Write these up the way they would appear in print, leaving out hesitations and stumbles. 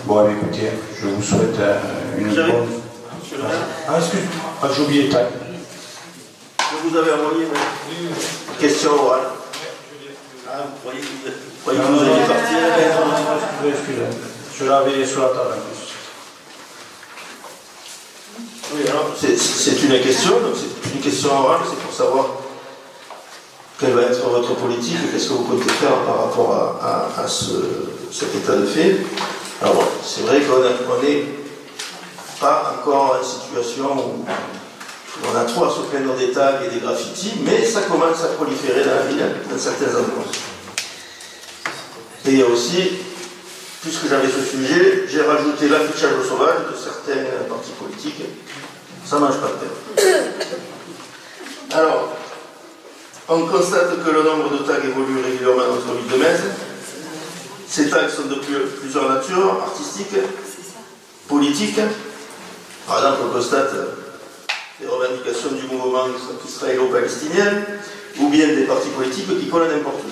Bon, écoutez, je vous souhaite une bonne... Ah, excuse-moi, j'ai oublié de taille. Je vous avais envoyé une question orale. Ah, vous croyez que vous alliez partir? Non, excusez. Je l'avais sur la table en plus. Oui, alors, c'est une question, donc c'est une question orale, c'est pour savoir quelle va être votre politique et qu'est-ce que vous comptez faire par rapport à cet état de fait. Alors, c'est vrai qu'on n'est pas encore en situation où on a trop à se plaindre des tags et des graffitis, mais ça commence à proliférer dans la ville, dans certains endroits. Et il y a aussi, puisque j'avais ce sujet, j'ai rajouté l'affichage au sauvage de certains partis politiques. Ça ne mange pas de pain. Alors, on constate que le nombre de tags évolue régulièrement dans notre ville de Metz. Ces tags sont de plusieurs natures, artistiques, politiques. Par exemple, on constate les revendications du mouvement israélo-palestinien, ou bien des partis politiques qui collent n'importe où.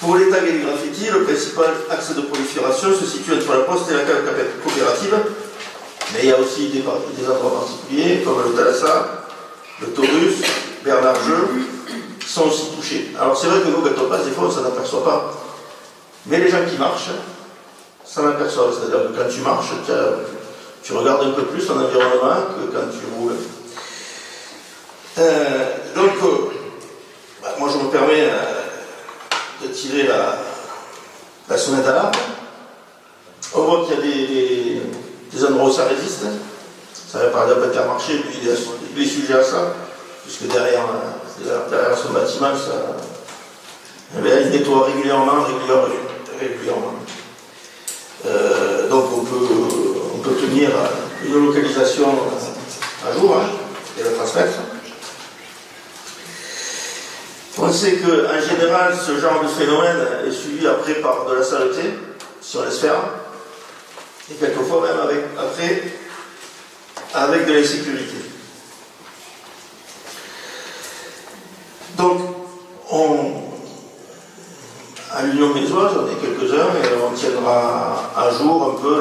Pour les tags et les graffitis, le principal axe de prolifération se situe entre la Poste et la cave coopérative, mais il y a aussi des endroits particuliers, comme le Thalassa, le Taurus, Bernard-Jeu, sont aussi touchés. Alors c'est vrai que nous, quand on passe, des fois, on ne s'en aperçoit pas. Mais les gens qui marchent, s'en aperçoivent. C'est-à-dire que quand tu marches, tu regardes un peu plus ton environnement que quand tu roules. Moi je me permets de tirer la sonnette d'alarme. On voit qu'il y a des endroits où ça résiste. Ça va par exemple Intermarché, lui il est sujet à ça, puisque derrière son bâtiment, il nettoie régulièrement. Donc on peut tenir une localisation à jour et la transmettre. On sait qu'en général, ce genre de phénomène est suivi après par de la saleté, si on laisse faire, et quelquefois même avec de l'insécurité. Donc, à l'Union Mézoise, on est quelques-uns et on tiendra à jour un peu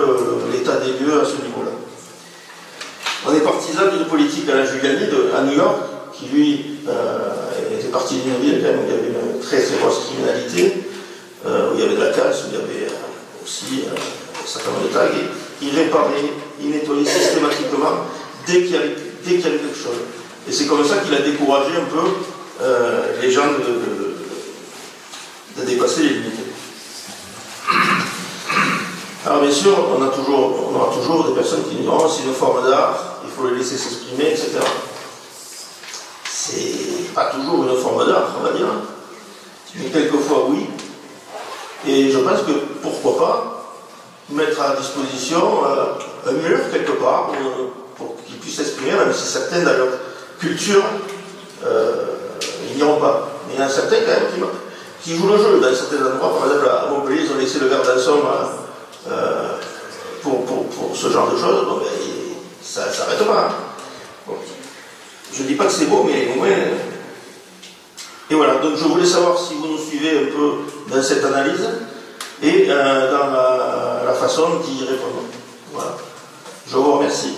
l'état des lieux à ce niveau-là. On est partisan d'une politique à la Giuliani à New York, qui lui était parti d'une ville quand même où il y avait une très très grosse criminalité, où il y avait de la casse, où il y avait aussi un certain nombre de tags. Il réparait, il nettoyait systématiquement dès qu'il y avait quelque chose. Et c'est comme ça qu'il a découragé un peu les gens de dépasser les limites. Alors bien sûr, on aura toujours des personnes qui disent oh, c'est une forme d'art, il faut les laisser s'exprimer, etc. C'est pas toujours une forme d'art, on va dire, mais quelquefois oui. Et je pense que pourquoi pas mettre à disposition un mur quelque part pour qu'ils puissent s'exprimer, même si certains dans leur culture ils n'y ont pas. Mais il y en a certains quand même qui jouent le jeu. Dans certains endroits, par exemple à Montpellier, ils ont laissé le garde en somme pour ce genre de choses. Bon, ben, ça ne s'arrête pas. Bon. Je ne dis pas que c'est beau, mais au moins. Et voilà, donc je voulais savoir si vous nous suivez un peu dans cette analyse et dans la façon d'y répondre. Voilà. Je vous remercie.